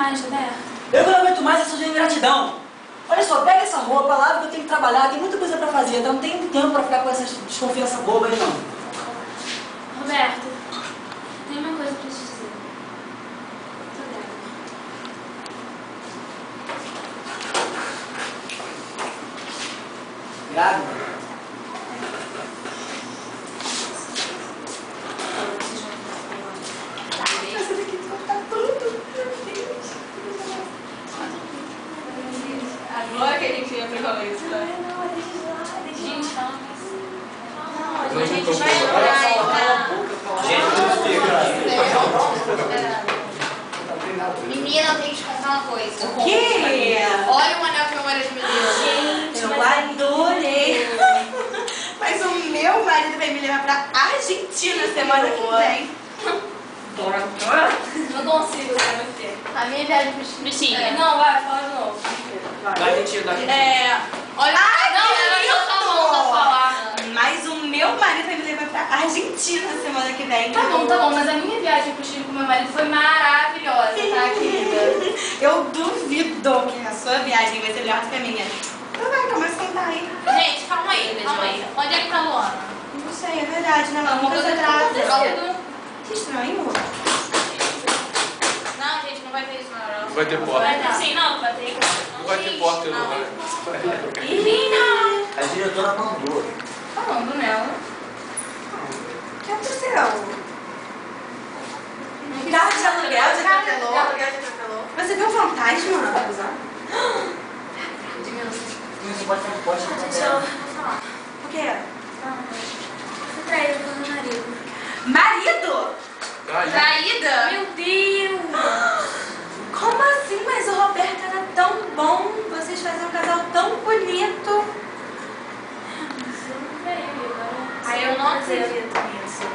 mais, Roberto. Eu não aguento mais essa ingratidão. Olha só, pega essa roupa, lava que eu tenho que trabalhar, tem muita coisa pra fazer, então não tenho tempo pra ficar com essa desconfiança boba aí, não. Roberto, tem uma coisa pra te dizer. Tô grávida. Grávida? Essa daqui tá tudo, meu Deus. Agora que a gente ia pra rolê, isso, né? Gente, calma. Não, a gente vai entrar. Menina, eu tenho que te contar uma coisa. O quê? Olha o anel que meu marido me deu. Gente, Eu mas adorei. Mas o meu marido vai me levar pra Argentina semana que vem. não consigo pra você. A minha viagem pro Chile. Bichinha, não, vai, fala de novo. Da Argentina. Olha. Não, não posso falar. Mas o meu marido vai me levar pra Argentina semana que vem. Tá bom, mas a minha viagem pro Chile com meu marido foi maravilhosa, tá, querida? Eu duvido que a sua viagem vai ser melhor do que a minha. Então vai, começa a contar aí. Gente, calma aí. Onde é que tá a Luana? Não sei, é verdade, né? Uma coisa tá atrasa. Que estranho. Não, gente, não vai ter isso na Europa. Não vai ter porta. Vai ter sim, não, vai ter. Não vai ter porta, não vai. Menina! A diretora mandou. Falando nela. O que aconteceu? Carro de aluguel de atropelou? Você viu um fantasma? Isso pode Gente, eu vou falar. O quê? Fui traída pelo meu marido. Marido? Traída? Meu Deus! Como assim? Mas o Roberto era tão bom. Vocês faziam um casal tão bonito. Mas eu não traí, amiga. Aí eu não acredito nisso.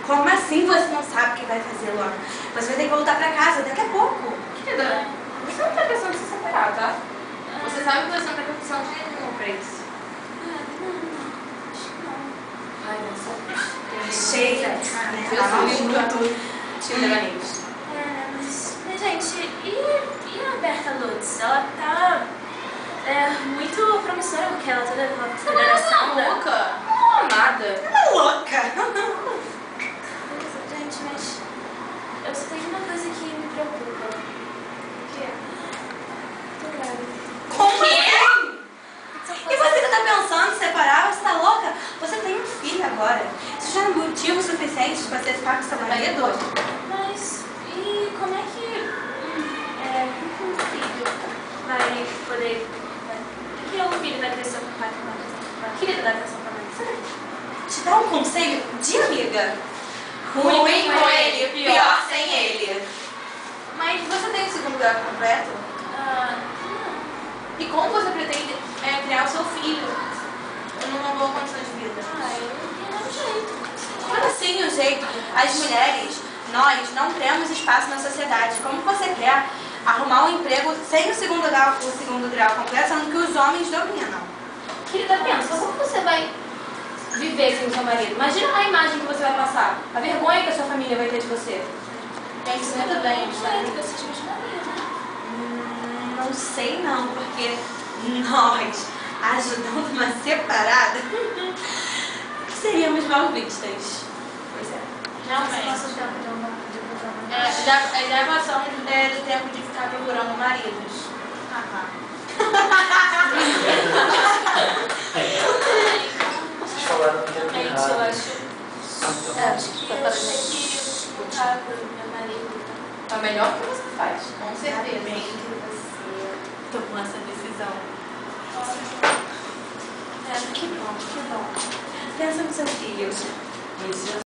Como assim você não sabe o que vai fazer, Luana? Você vai ter que voltar pra casa daqui a pouco. Querida, você não tá pensando em se separar, tá? Você sabe que você não tá pensando de jeito nenhum pra isso. Ai, nossa. Cheia. Mas, gente, e a Berta Lutz? Ela tá muito promissora com aquela toda a federação da... louca? Não, nada. Ela é louca. Gente, mas eu só tenho uma coisa que me preocupa. O quê? Tô grávida. Como assim? E você que tá pensando em separar, você tá louca? Você tem um filho agora. Isso já é motivo suficiente pra você ficar com seu marido? Mas, e como é que um filho vai poder... que o filho vai crescer com o pai com a querida da atenção pra mãe? Te dar um conselho de amiga. Ruim com ele, pior sem ele. Mas você tem o segundo grau completo? E como você pretende criar o seu filho numa boa condição de vida? Eu não tenho jeito. Como assim o jeito? As mulheres, nós não temos espaço na sociedade. Como você quer arrumar um emprego sem o segundo grau completo, sendo que os homens dominam? Querida, pensa, como você vai viver sem o seu marido? Imagina a imagem que você vai passar, a vergonha que a sua família vai ter de você. Pense muito bem, Não que eu seja missionária, né? Não sei não, porque nós, ajudando uma separada, seríamos mal vistas. Pois é. Realmente. Nosso tempo de uma Já passamos do tempo de ficar procurando maridos. Vocês falaram que Realmente, eu errado. acho que eu tenho que voltar pro meu marido. É o melhor que você faz, com Ainda certeza. bem que você tomou essa decisão. Que bom, que bom. Pensa no seu filho.